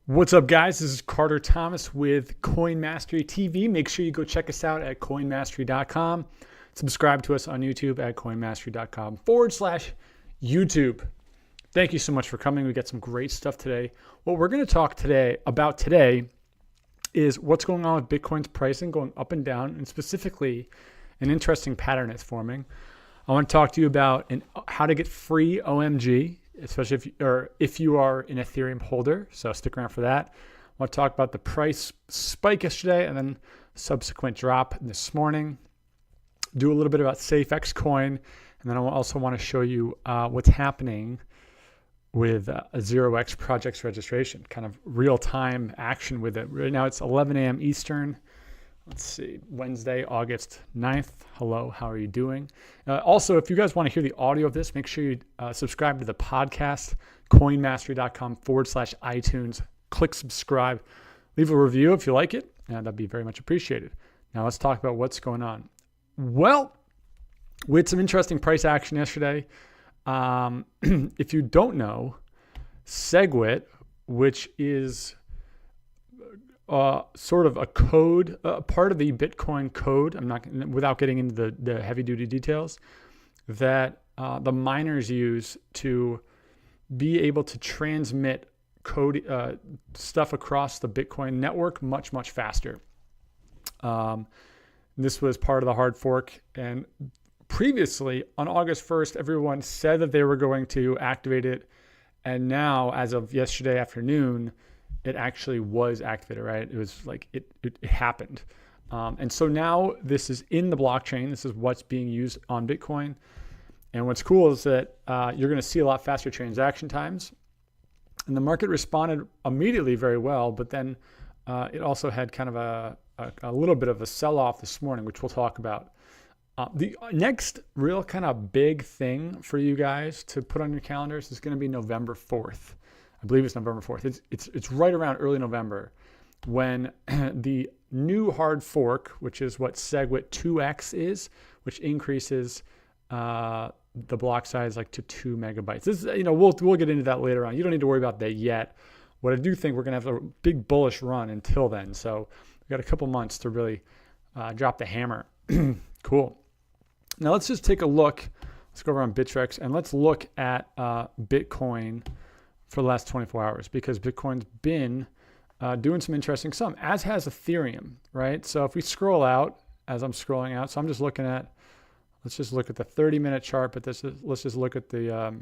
What's up, guys? This is Carter Thomas with Coin Mastery TV. Make sure you go check us out at coinmastery.com. Subscribe to us on YouTube at coinmastery.com/YouTube. Thank you so much for coming. We got some great stuff today. What we're going to talk about today is what's going on with Bitcoin's pricing going up and down, and specifically an interesting pattern it's forming. I want to talk to you about how to get free OMG, especially if you are an Ethereum holder. So stick around for that. I want to talk about the price spike yesterday and then subsequent drop this morning. Do a little bit about SafeEx coin, and then I also want to show you what's happening with a 0xProject's registration, kind of real-time action with it. Right now it's 11 a.m. Eastern. Let's see, Wednesday, August 9th. Hello, how are you doing? Also, if you guys want to hear the audio of this, make sure you subscribe to the podcast, coinmastery.com/iTunes. Click subscribe. Leave a review if you like it, and that'd be very much appreciated. Now let's talk about what's going on. Well, we had some interesting price action yesterday. If you don't know, Segwit, which is sort of a code, part of the Bitcoin code. I'm not, without getting into the heavy duty details, that the miners use to be able to transmit code stuff across the Bitcoin network much faster. This was part of the hard fork, and previously on August 1st, everyone said that they were going to activate it, and now, as of yesterday afternoon, it actually was activated, right? It was like it happened. And so now this is in the blockchain. This is what's being used on Bitcoin. And what's cool is that you're going to see a lot faster transaction times. And the market responded immediately very well, but then it also had kind of a little bit of a sell-off this morning, which we'll talk about. The next real kind of big thing for you guys to put on your calendars is going to be November 4th. I believe it's November 4th. It's right around early November when the new hard fork, which is what Segwit 2x is, which increases the block size like to 2 megabytes. This is, we'll get into that later on. You don't need to worry about that yet. What I do think, we're going to have a big bullish run until then. So we've got a couple months to really drop the hammer. Cool. Now let's just take a look. Let's go over on Bittrex and let's look at Bitcoin for the last 24 hours, because Bitcoin's been doing some interesting stuff, as has Ethereum, right? So if we scroll out, as I'm scrolling out, so I'm just looking at, let's just look at the 30-minute chart, but let's just look at the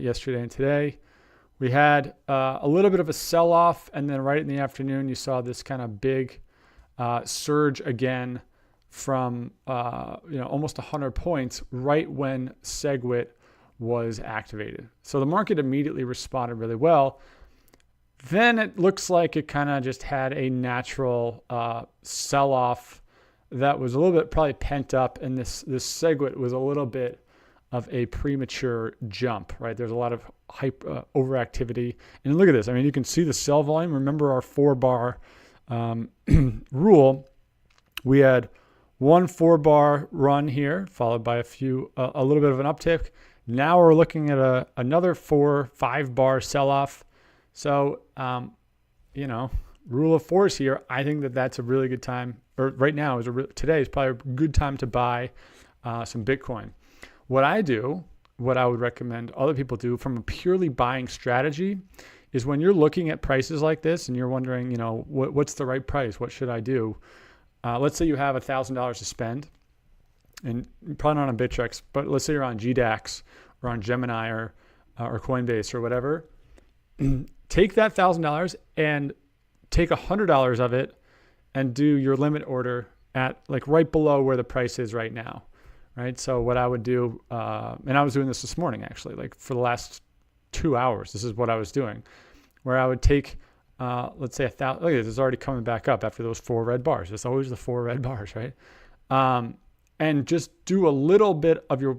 yesterday and today. We had a little bit of a sell-off, and then right in the afternoon, you saw this kind of big surge again from almost 100 points right when Segwit was activated. So the market immediately responded really well. Then it looks like it kind of just had a natural sell-off that was a little bit probably pent up, and this Segwit was a little bit of a premature jump, right? There's a lot of hype overactivity. And look at this. I mean, you can see the sell volume. Remember our 4-bar rule. We had one 4-bar run here, followed by a little bit of an uptick. Now we're looking at another 4-5 bar sell-off. So, rule of fours here. I think that's a really good time, or right now today is probably a good time to buy some Bitcoin. What I would recommend other people do from a purely buying strategy is, when you're looking at prices like this and you're wondering, what's the right price? What should I do? Let's say you have $1,000 to spend. And probably not on Bittrex, but let's say you're on GDAX or on Gemini or Coinbase or whatever. Take that $1,000 and take $100 of it and do your limit order at like right below where the price is right now, right? So what I would do, and I was doing this morning actually, like for the last 2 hours, this is what I was doing, where I would take, let's say 1,000. Look at this, it's already coming back up after those 4 red bars. It's always the 4 red bars, right? And just do a little bit of your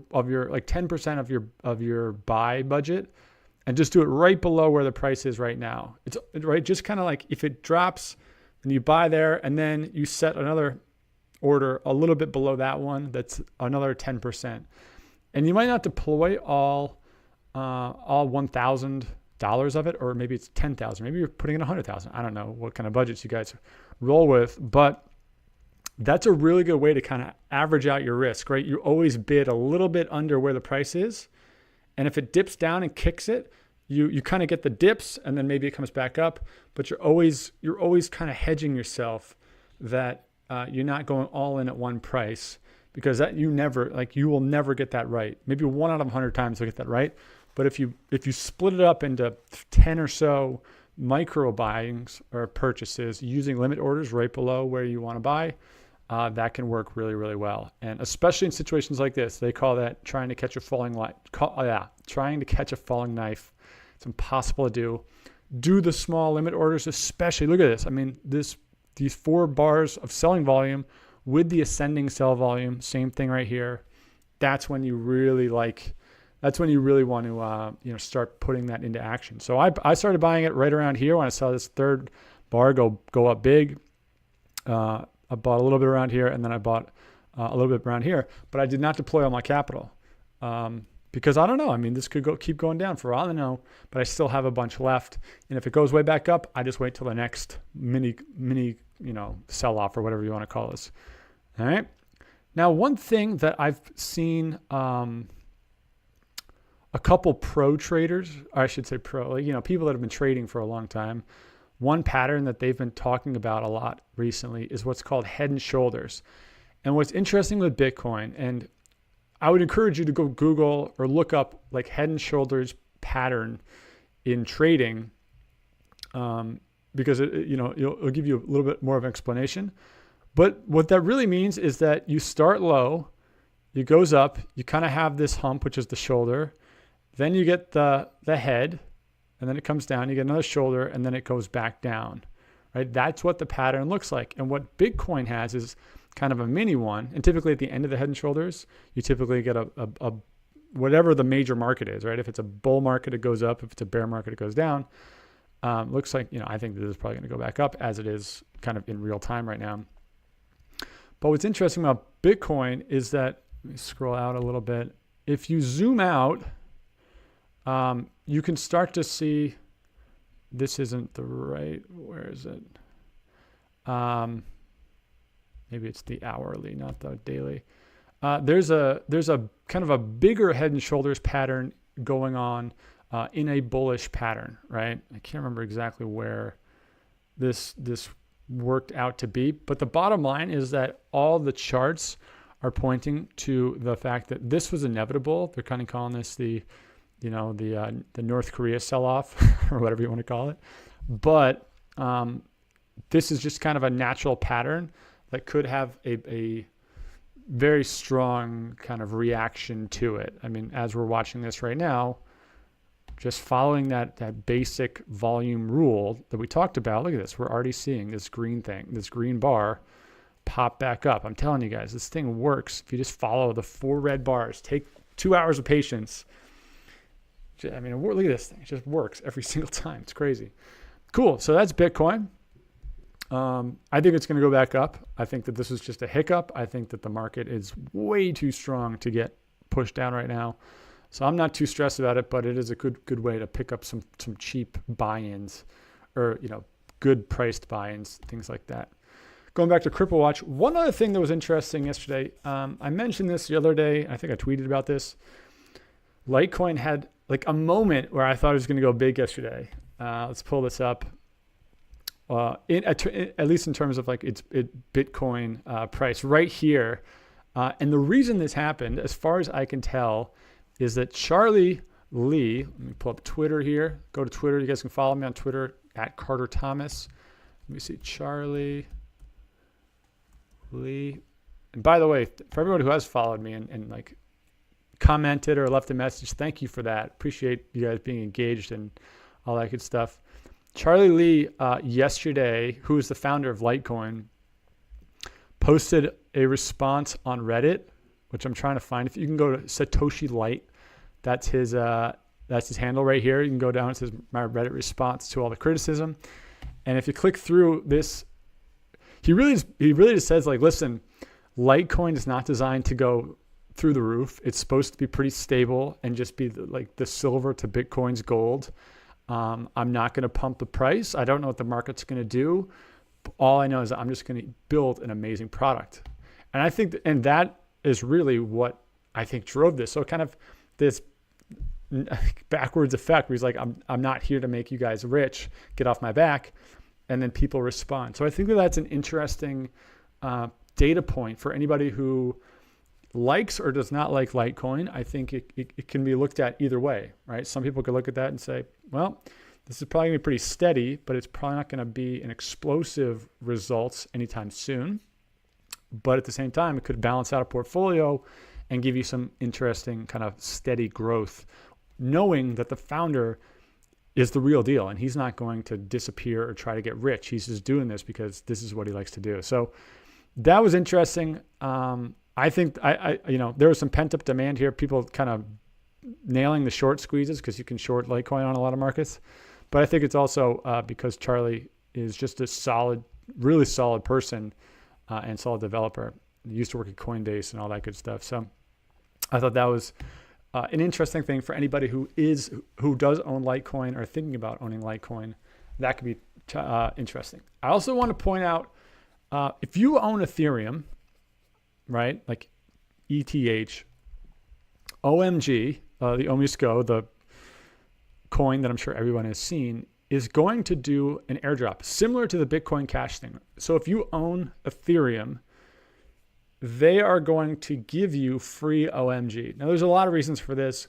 like 10% of your buy budget, and just do it right below where the price is right now. It's right, just kind of like if it drops, then you buy there, and then you set another order a little bit below that one. That's another 10%, and you might not deploy all 1,000 of it, or maybe it's 10,000. Maybe you're putting in 100,000. I don't know what kind of budgets you guys roll with, but that's a really good way to kind of average out your risk, right? You always bid a little bit under where the price is. And if it dips down and kicks it, you kind of get the dips and then maybe it comes back up, but you're always kind of hedging yourself that you're not going all in at one price, because that you will never get that right. Maybe 1 out of 100 times you'll get that right. But if you split it up into 10 or so micro buyings or purchases using limit orders right below where you want to buy, that can work really, really well. And especially in situations like this, they call that trying to catch a falling trying to catch a falling knife. It's impossible to do. Do the small limit orders, especially. Look at this. I mean, these 4 bars of selling volume with the ascending sell volume, same thing right here. That's when you really want to start putting that into action. So I started buying it right around here when I saw this 3rd bar go up big. I bought a little bit around here, and then I bought a little bit around here, but I did not deploy all my capital because I don't know. I mean, this could keep going down for all I know, but I still have a bunch left. And if it goes way back up, I just wait till the next mini sell off or whatever you want to call this. All right. Now, one thing that I've seen a couple pro traders, or I should say people that have been trading for a long time. One pattern that they've been talking about a lot recently is what's called head and shoulders. And what's interesting with Bitcoin, and I would encourage you to go Google or look up like head and shoulders pattern in trading, because it'll give you a little bit more of an explanation. But what that really means is that you start low, it goes up, you kind of have this hump, which is the shoulder, then you get the head, and then it comes down, you get another shoulder, and then it goes back down, right? That's what the pattern looks like. And what Bitcoin has is kind of a mini one. And typically at the end of the head and shoulders, you typically get a whatever the major market is, right? If it's a bull market, it goes up. If it's a bear market, it goes down. Looks like, I think this is probably going to go back up as it is kind of in real time right now. But what's interesting about Bitcoin is that, let me scroll out a little bit. If you zoom out, you can start to see, this isn't the right, where is it? Maybe it's the hourly, not the daily. There's a kind of a bigger head and shoulders pattern going on in a bullish pattern, right? I can't remember exactly where this worked out to be, but the bottom line is that all the charts are pointing to the fact that this was inevitable. They're kind of calling this the North Korea sell-off or whatever you want to call it. But this is just kind of a natural pattern that could have a very strong kind of reaction to it. I mean, as we're watching this right now, just following that basic volume rule that we talked about, look at this. We're already seeing this green thing, this green bar pop back up. I'm telling you guys, this thing works. If you just follow the 4 red bars, take 2 hours of patience. I mean, look at this thing. It just works every single time. It's crazy. Cool. So that's Bitcoin. I think it's going to go back up. I think that this is just a hiccup. I think that the market is way too strong to get pushed down right now. So I'm not too stressed about it, but it is a good way to pick up some cheap buy-ins or, good priced buy-ins, things like that. Going back to CryptoWatch, one other thing that was interesting yesterday, I mentioned this the other day. I think I tweeted about this. Litecoin had like a moment where I thought it was going to go big yesterday. Let's pull this up. At least in terms of like its Bitcoin price right here. And the reason this happened, as far as I can tell, is that Charlie Lee, let me pull up Twitter here. Go to Twitter. You guys can follow me on Twitter at Carter Thomas. Let me see, Charlie Lee. And by the way, for everyone who has followed me and like commented or left a message, thank you for that. Appreciate you guys being engaged and all that good stuff. Charlie Lee yesterday, who is the founder of Litecoin, posted a response on Reddit, which I'm trying to find. If you can go to Satoshi Light, that's his handle right here. You can go down. It says my Reddit response to all the criticism, and if you click through this, he really just says like, listen, Litecoin is not designed to go through the roof. It's supposed to be pretty stable and just be like the silver to Bitcoin's gold. I'm not going to pump the price. I don't know what the market's going to do. All I know is that I'm just going to build an amazing product. And I think, and that is really what I think drove this. So kind of this backwards effect where he's like, I'm not here to make you guys rich, get off my back. And then people respond. So I think that that's an interesting data point for anybody who likes or does not like Litecoin. I think it can be looked at either way, right? Some people could look at that and say, well, this is probably going to be pretty steady, but it's probably not going to be an explosive results anytime soon. But at the same time, it could balance out a portfolio and give you some interesting kind of steady growth, knowing that the founder is the real deal and he's not going to disappear or try to get rich. He's just doing this because this is what he likes to do. So that was interesting. I think there was some pent up demand here. People kind of nailing the short squeezes because you can short Litecoin on a lot of markets. But I think it's also because Charlie is just a solid, really solid person and solid developer. He used to work at Coinbase and all that good stuff. So I thought that was an interesting thing for anybody who does own Litecoin or thinking about owning Litecoin. That could be interesting. I also want to point out, if you own Ethereum, right, like ETH, OMG, the OMSCO, the coin that I'm sure everyone has seen, is going to do an airdrop similar to the Bitcoin Cash thing. So if you own Ethereum, they are going to give you free OMG. Now, there's a lot of reasons for this.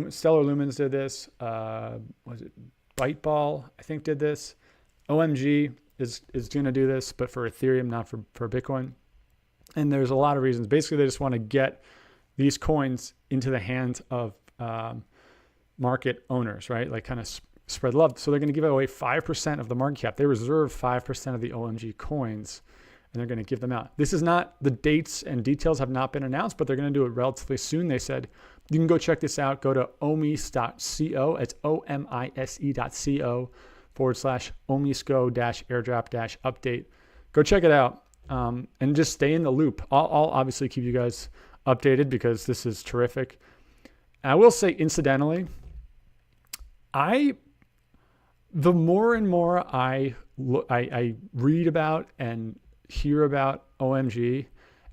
Stellar Lumens did this. Was it Byteball, I think, did this. OMG is going to do this, but for Ethereum, not for Bitcoin. And there's a lot of reasons. Basically, they just want to get these coins into the hands of market owners, right? Like kind of spread love. So they're going to give away 5% of the market cap. They reserve 5% of the OMG coins, and they're going to give them out. This is not, the dates and details have not been announced, but they're going to do it relatively soon. They said, you can go check this out. Go to omise.co. It's omise.co/omisco-airdrop-update. Go check it out and just stay in the loop. I'll obviously keep you guys updated because this is terrific. And I will say, incidentally, the more and more I read about and hear about OMG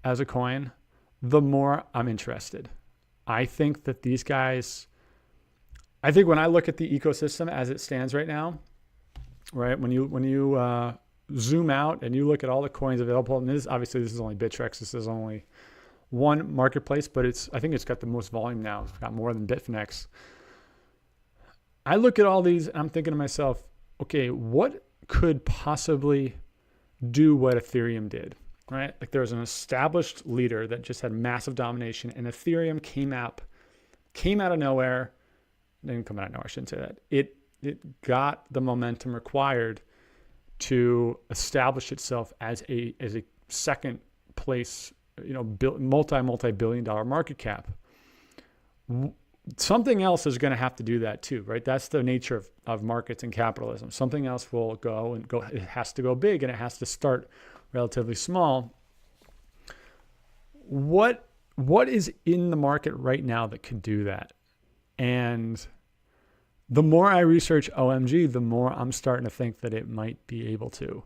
as a coin, the more I'm interested. I think that these guys, I think when I look at the ecosystem as it stands right now, right, when you zoom out and you look at all the coins available, and this is only Bittrex, this is only one marketplace, but I think it's got the most volume now. It's got more than Bitfinex. I look at all these and I'm thinking to myself, okay, what could possibly do what Ethereum did, right? Like there was an established leader that just had massive domination, and Ethereum came out of nowhere. Didn't come out of nowhere, I shouldn't say that. It got the momentum required to establish itself as a second place, multi-billion dollar market cap. Something else is going to have to do that too, right? That's the nature of markets and capitalism. Something else will go. It has to go big, and it has to start relatively small. What is in the market right now that could do that? And the more I research OMG, the more I'm starting to think that it might be able to.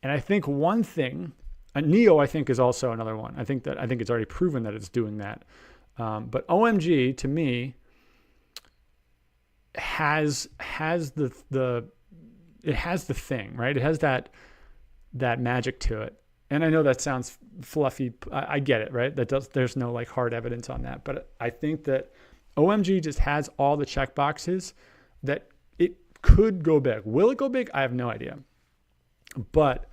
And I think one thing, Neo, I think, is also another one. I think it's already proven that it's doing that. But OMG, to me, has the thing, right? It has that magic to it. And I know that sounds fluffy. I get it, right? There's no like hard evidence on that. But I think that OMG just has all the check boxes that it could go big. Will it go big? I have no idea. But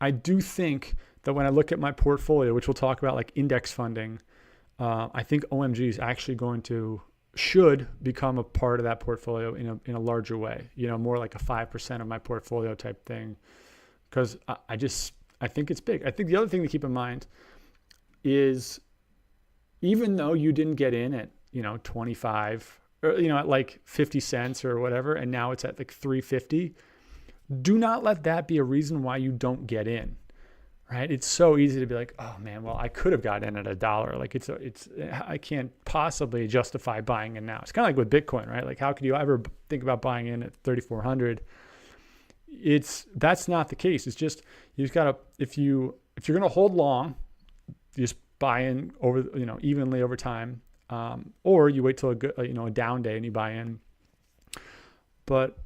I do think that when I look at my portfolio, which we'll talk about, like index funding, I think OMG is actually should become a part of that portfolio in a larger way, more like a 5% of my portfolio type thing. Because I think it's big. I think the other thing to keep in mind is, even though you didn't get in at, 25 or, at like 50 cents or whatever, and now it's at like 350, do not let that be a reason why you don't get in. right? It's so easy to be like, oh man, well, I could have got in at $1. Like I can't possibly justify buying in now. It's kind of like with Bitcoin, right? Like how could you ever think about buying in at 3,400? That's not the case. It's just, you just gotta, if you're going to hold long, you just buy in over, evenly over time. Or you wait till a down day and you buy in. But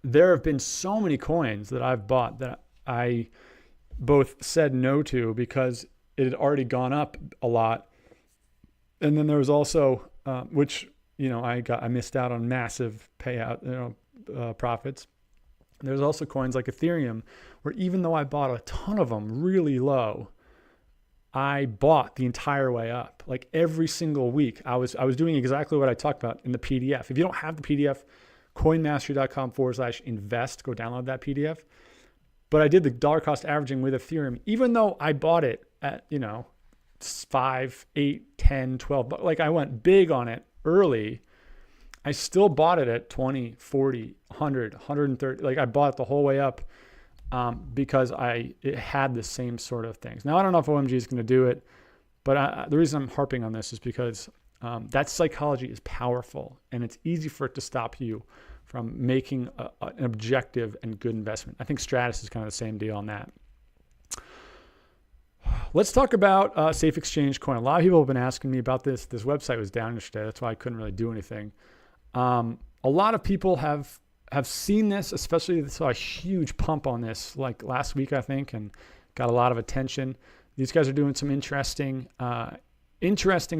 there have been so many coins that I've bought that I both said no to because it had already gone up a lot. And then there was also, which, I missed out on massive payout, profits. There's also coins like Ethereum, where even though I bought a ton of them really low, I bought the entire way up. Like every single week, I was doing exactly what I talked about in the PDF. If you don't have the PDF, coinmastery.com/invest, go download that PDF. But I did the dollar cost averaging with Ethereum, even though I bought it at, 5, 8, 10, 12. Like I went big on it early. I still bought it at 20, 40, 100, 130. Like I bought it the whole way up because it had the same sort of things. Now, I don't know if OMG is going to do it, but the reason I'm harping on this is because that psychology is powerful, and it's easy for it to stop you from making an objective and good investment. I think Stratus is kind of the same deal on that. Let's talk about Safe Exchange Coin. A lot of people have been asking me about this. This website was down yesterday. That's why I couldn't really do anything. A lot of people have seen this, especially saw a huge pump on this like last week, I think, and got a lot of attention. These guys are doing some interesting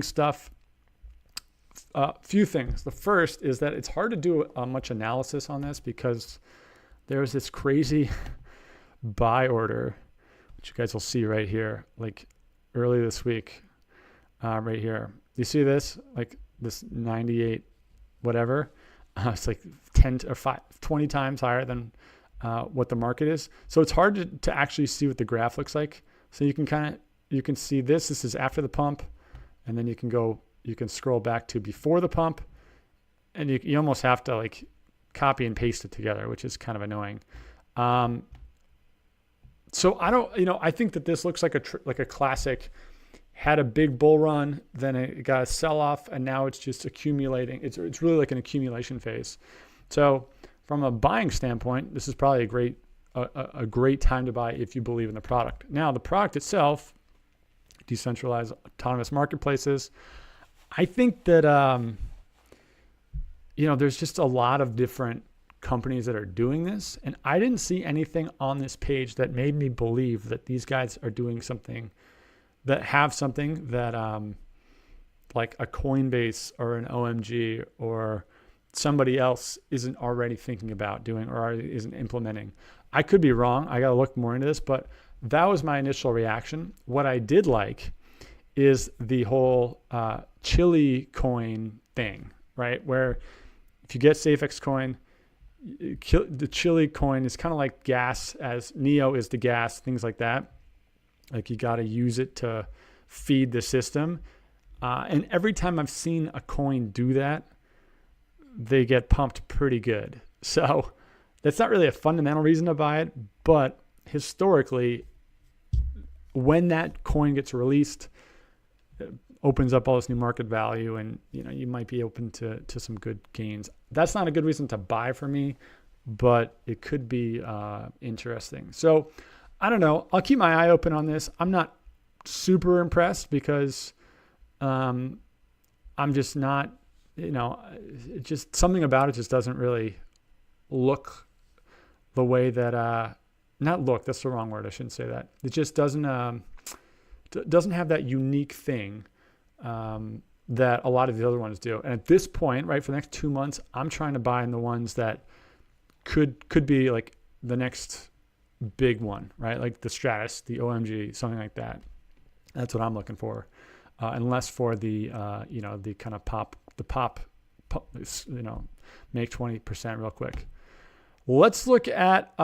stuff. Few things. The first is that it's hard to do much analysis on this because there's this crazy buy order, which you guys will see right here, like early this week, right here. You see this? Like this 98 whatever. It's like 10 or 20 times higher than what the market is. So it's hard to actually see what the graph looks like. So you can see this. This is after the pump, and then you can scroll back to before the pump, and you almost have to like copy and paste it together, which is kind of annoying. So I think that this looks like a classic. Had a big bull run, then it got a sell off, and now it's just accumulating. It's really like an accumulation phase. So from a buying standpoint, this is probably a great time to buy if you believe in the product. Now, the product itself, decentralized autonomous marketplaces, I think that there's just a lot of different companies that are doing this, and I didn't see anything on this page that made me believe that these guys are doing something that like a Coinbase or an OMG or somebody else isn't already thinking about doing or isn't implementing. I could be wrong. I got to look more into this, but that was my initial reaction. What I did like is the whole Chili coin thing, right? Where if you get SafeEx coin, the Chili coin is kind of like gas, as Neo is the gas, things like that. Like you got to use it to feed the system. And every time I've seen a coin do that, they get pumped pretty good. So that's not really a fundamental reason to buy it, but historically, when that coin gets released, it opens up all this new market value, and you might be open to some good gains. That's not a good reason to buy for me, but it could be interesting. So I don't know. I'll keep my eye open on this. I'm not super impressed because I'm just not, just something about it just doesn't really look the way that, not look, that's the wrong word. I shouldn't say that. It just doesn't have that unique thing that a lot of the other ones do. And at this point, right, for the next 2 months, I'm trying to buy in the ones that could be like the next big one, right? Like the Stratus, the OMG, something like that. That's what I'm looking for. Unless for the, the kind of pop, make 20% real quick. Let's look at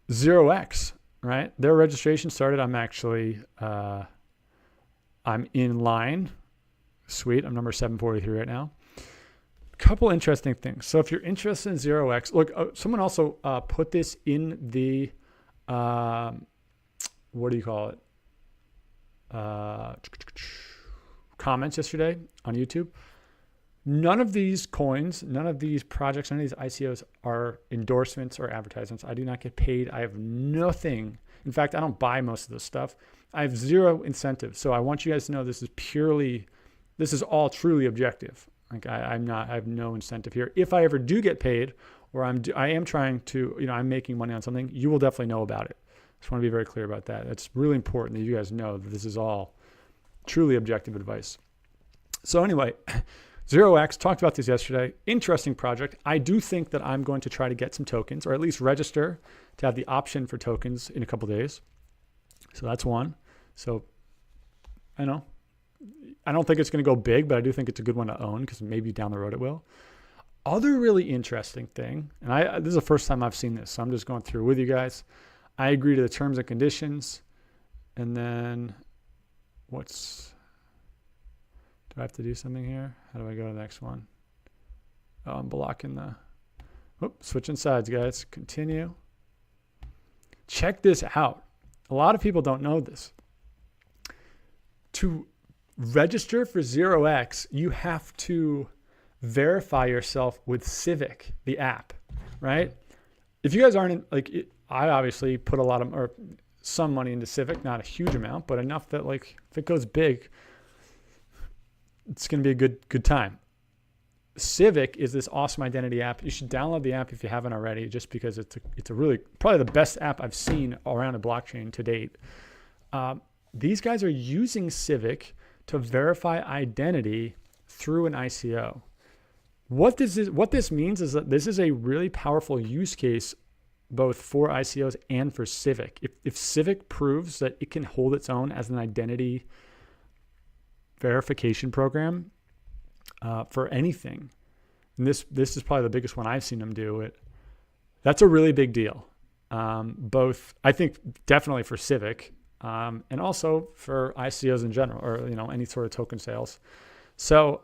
0x, right? Their registration started. I'm actually, I'm in line. Sweet. I'm number 743 right now. Couple interesting things. So if you're interested in 0x, look, someone also put this in the what do you call it? Comments yesterday on YouTube. None of these coins, none of these projects, none of these ICOs are endorsements or advertisements. I do not get paid. I have nothing. In fact, I don't buy most of this stuff. I have zero incentive. So I want you guys to know this is all truly objective. Like I have no incentive here. If I ever do get paid, or I am trying to, I'm making money on something, you will definitely know about it. Just want to be very clear about that. It's really important that you guys know that this is all truly objective advice. So anyway, 0x, talked about this yesterday. Interesting project. I do think that I'm going to try to get some tokens, or at least register to have the option for tokens in a couple days. So that's one. So I don't think it's going to go big, but I do think it's a good one to own because maybe down the road it will. Other really interesting thing, and this is the first time I've seen this, so I'm just going through with you guys. I agree to the terms and conditions. And then do I have to do something here? How do I go to the next one? Oh, I'm blocking switching sides, guys. Continue. Check this out. A lot of people don't know this. To register for 0x, you have to verify yourself with Civic, the app, right? If you guys aren't I obviously put some money into Civic, not a huge amount, but enough that if it goes big, it's going to be a good time. Civic is this awesome identity app. You should download the app if you haven't already, just because it's a really, probably the best app I've seen around a blockchain to date. These guys are using Civic to verify identity through an ICO. What this means is that this is a really powerful use case both for ICOs and for Civic. If Civic proves that it can hold its own as an identity verification program for anything, and this is probably the biggest one I've seen them do it, that's a really big deal. Both, I think, definitely for Civic, and also for ICOs in general, or any sort of token sales. So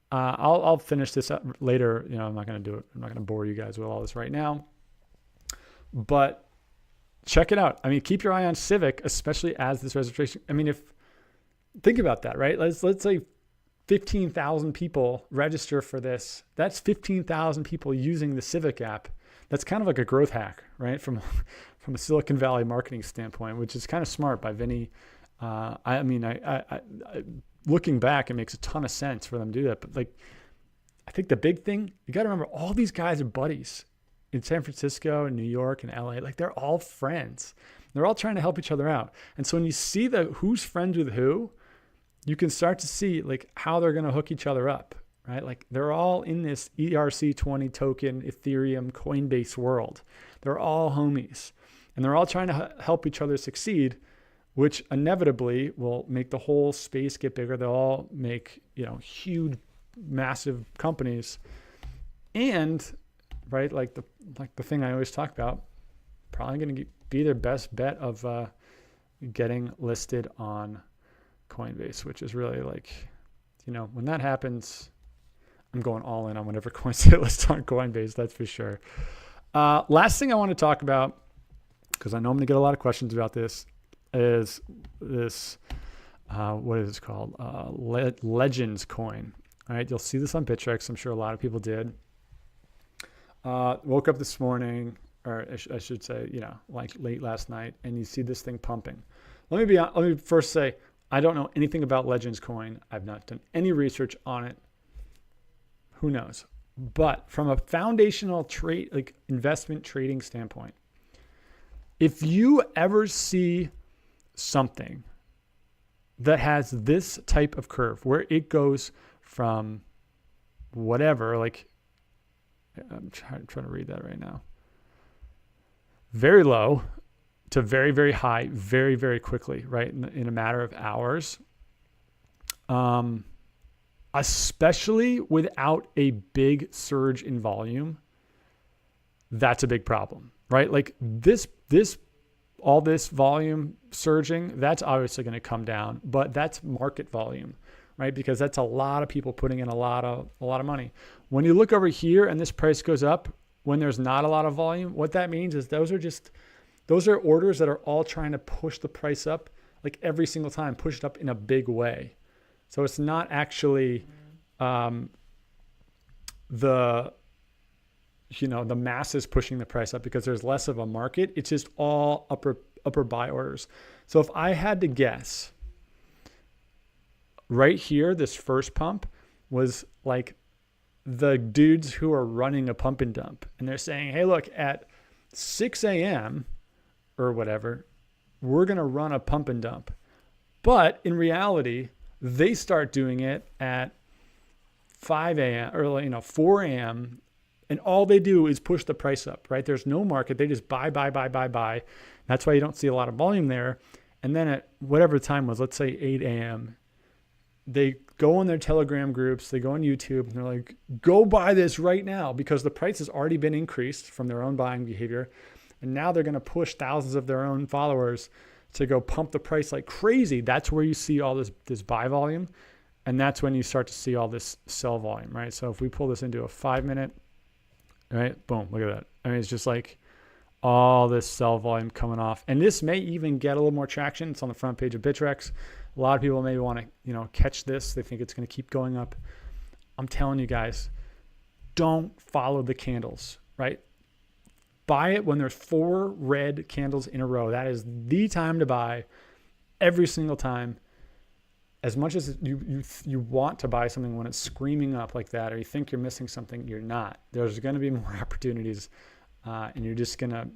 I'll finish this up later. I'm not going to do it. I'm not going to bore you guys with all this right now. But check it out. Keep your eye on Civic, especially as this registration. Think about that, right? Let's say 15,000 people register for this. That's 15,000 people using the Civic app. That's kind of like a growth hack, right? From a Silicon Valley marketing standpoint, which is kind of smart by Vinny. Looking back, it makes a ton of sense for them to do that. But I think the big thing, you got to remember, all these guys are buddies in San Francisco and New York and LA. They're all friends. They're all trying to help each other out. And so when you see who's friends with who, you can start to see how they're going to hook each other up, right? They're all in this ERC20 token, Ethereum, Coinbase world. They're all homies, and they're all trying to help each other succeed, which inevitably will make the whole space get bigger. They'll all make, huge, massive companies. And, right, the thing I always talk about, probably going to be their best bet of getting listed on Coinbase, which is really when that happens, I'm going all in on whenever coins get listed on Coinbase, that's for sure. Last thing I want to talk about, because I know I'm going to get a lot of questions about this, is this, what is it called? Legends coin. All right, you'll see this on Bittrex. I'm sure a lot of people did. Woke up this morning, or I should say, late last night, and you see this thing pumping. Let me first say, I don't know anything about Legends coin. I've not done any research on it. Who knows? But from a foundational trade, investment trading standpoint, if you ever see something that has this type of curve where it goes from whatever, I'm trying to read that right now, very low to very, very high, very, very quickly, right? In a matter of hours, especially without a big surge in volume, that's a big problem, right? All this volume surging, that's obviously going to come down, but that's market volume, right? Because that's a lot of people putting in a lot of money. When you look over here and this price goes up, when there's not a lot of volume, what that means is those are just Those are orders that are all trying to push the price up, like every single time, push it up in a big way. So it's not actually the masses pushing the price up because there's less of a market. It's just all upper buy orders. So if I had to guess, right here, this first pump was like the dudes who are running a pump and dump. And they're saying, hey, look, at 6 a.m. or whatever, we're going to run a pump and dump. But in reality, they start doing it at 5 a.m. or 4 a.m. And all they do is push the price up, right? There's no market. They just buy. That's why you don't see a lot of volume there. And then at whatever the time was, let's say 8 a.m., they go on their Telegram groups, they go on YouTube, and they're like, go buy this right now because the price has already been increased from their own buying behavior. And now they're going to push thousands of their own followers to go pump the price like crazy. That's where you see all this buy volume. And that's when you start to see all this sell volume, right? So if we pull this into a 5-minute, right? Boom, look at that. I mean, it's just like all this sell volume coming off. And this may even get a little more traction. It's on the front page of Bittrex. A lot of people maybe want to, catch this. They think it's going to keep going up. I'm telling you guys, don't follow the candles, right? Buy it when there's 4 red candles in a row. That is the time to buy every single time. As much as you want to buy something when it's screaming up like that, or you think you're missing something, you're not. There's going to be more opportunities, and you're just going to,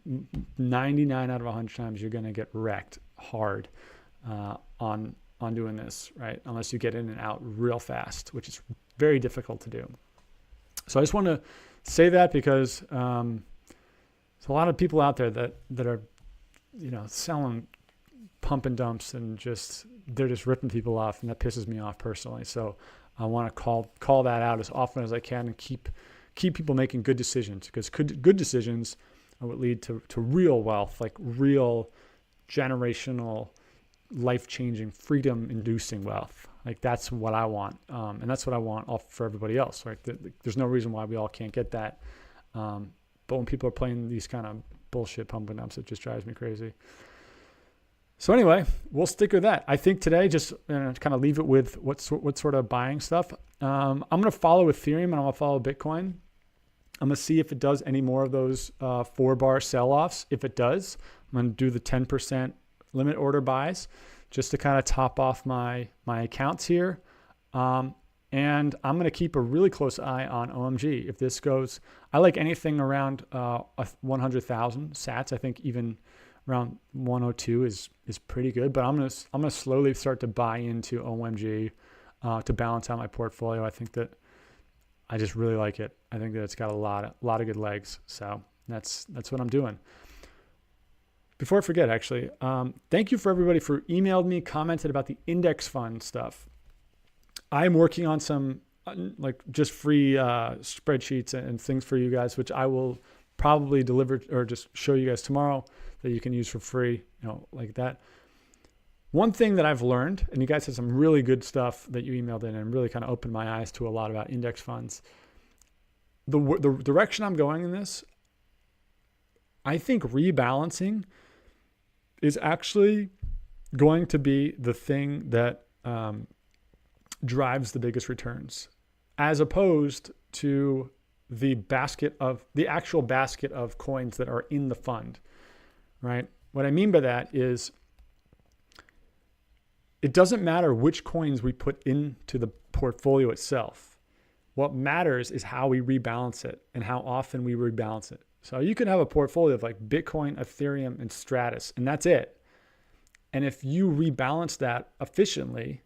99 out of 100 times, you're going to get wrecked hard on doing this, right? Unless you get in and out real fast, which is very difficult to do. So I just want to say that because there's a lot of people out there that are, selling pump and dumps and they're just ripping people off, and that pisses me off personally. So I want to call that out as often as I can and keep people making good decisions, because good decisions are what lead to real wealth, like real generational, life-changing, freedom-inducing wealth. Like that's what I want, and that's what I want for everybody else. Right? There's no reason why we all can't get that. But when people are playing these kind of bullshit pump and dumps, it just drives me crazy. So anyway, we'll stick with that. I think today, just kind of leave it with what sort of buying stuff. I'm going to follow Ethereum and I'm going to follow Bitcoin. I'm going to see if it does any more of those 4-bar sell-offs. If it does, I'm going to do the 10% limit order buys just to kind of top off my accounts here. And I'm going to keep a really close eye on OMG. If this goes, I like anything around 100,000 sats. I think even around 102 is pretty good, but I'm gonna slowly start to buy into OMG to balance out my portfolio. I think that I just really like it. I think that it's got a lot of good legs. So that's what I'm doing. Before I forget, actually, thank you for everybody for emailed me, commented about the index fund stuff. I'm working on some like just free spreadsheets and things for you guys, which I will probably deliver or just show you guys tomorrow that you can use for free, like that. One thing that I've learned, and you guys had some really good stuff that you emailed in and really kind of opened my eyes to a lot about index funds. The direction I'm going in this, I think rebalancing is actually going to be the thing that drives the biggest returns, as opposed to the actual basket of coins that are in the fund, right? What I mean by that is it doesn't matter which coins we put into the portfolio itself. What matters is how we rebalance it and how often we rebalance it. So you can have a portfolio of like Bitcoin, Ethereum, and Stratus, and that's it. And if you rebalance that efficiently,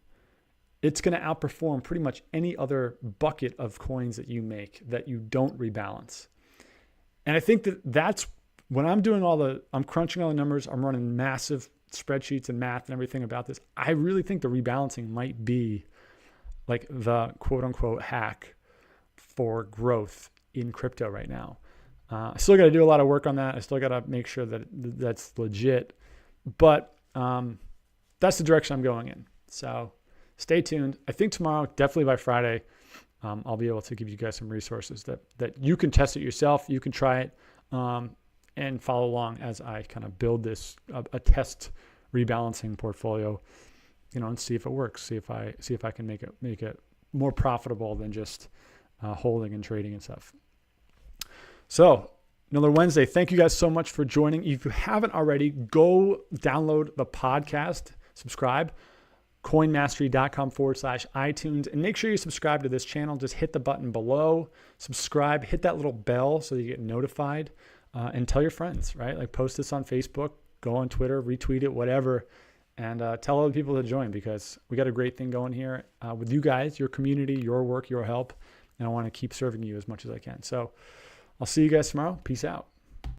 it's going to outperform pretty much any other bucket of coins that you make that you don't rebalance. And I think that's when I'm doing I'm crunching all the numbers, I'm running massive spreadsheets and math and everything about this. I really think the rebalancing might be like the quote unquote hack for growth in crypto right now. I still got to do a lot of work on that. I still got to make sure that that's legit, but that's the direction I'm going in. So stay tuned. I think tomorrow, definitely by Friday, I'll be able to give you guys some resources that you can test it yourself. You can try it. and follow along as I kind of build this a test rebalancing portfolio, and see if it works. See if I can make it more profitable than just holding and trading and stuff. So another Wednesday. Thank you guys so much for joining. If you haven't already, go download the podcast, subscribe, coinmastery.com/iTunes, and make sure you subscribe to this channel. Just hit the button below, subscribe, hit that little bell so you get notified, and tell your friends, right? Like post this on Facebook, go on Twitter, retweet it, whatever, and tell other people to join, because we got a great thing going here with you guys, your community, your work, your help, and I want to keep serving you as much as I can. So I'll see you guys tomorrow. Peace out.